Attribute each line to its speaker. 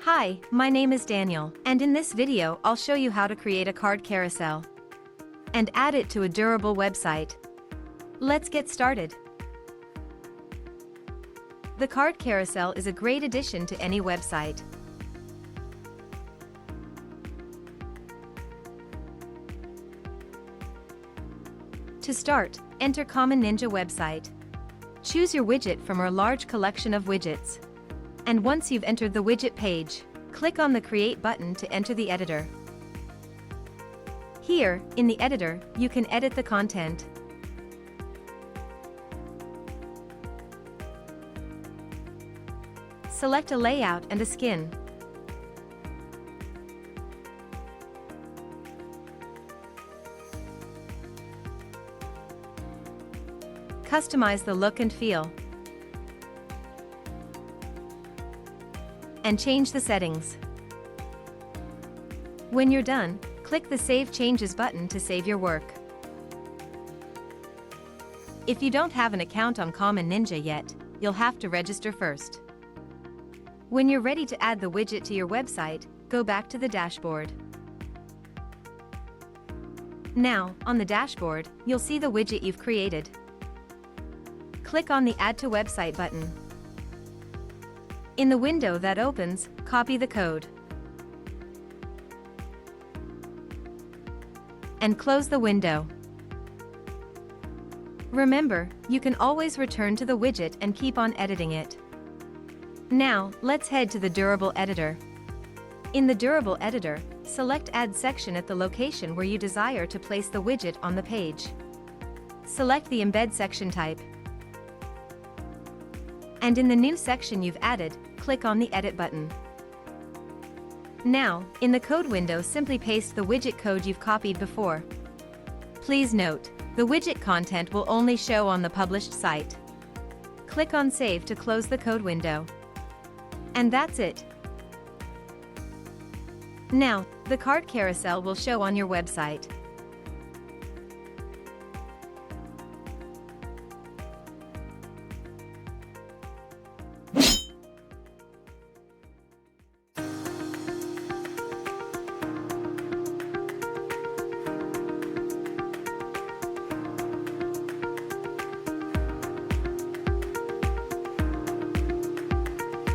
Speaker 1: Hi, my name is Daniel, and in this video I'll show you how to create a card carousel and add it to a durable website. Let's get started. The card carousel is a great addition to any website. To start, enter Common Ninja website. Choose your widget from our large collection of widgets. And once you've entered the widget page, click on the Create button to enter the editor. Here, in the editor, you can edit the content. Select a layout and a skin. Customize the look and feel. And change the settings. When you're done, click the Save Changes button to save your work. If you don't have an account on Common Ninja yet, you'll have to register first. When you're ready to add the widget to your website, go back to the dashboard. Now, on the dashboard, you'll see the widget you've created. Click on the Add to Website button. In the window that opens, copy the code and close the window. Remember, you can always return to the widget and keep on editing it. Now, let's head to the Durable Editor. In the Durable Editor, select Add Section at the location where you desire to place the widget on the page. Select the Embed section type. And in the new section you've added, click on the Edit button. Now, in the code window simply paste the widget code you've copied before. Please note, the widget content will only show on the published site. Click on Save to close the code window. And that's it. Now, the card carousel will show on your website.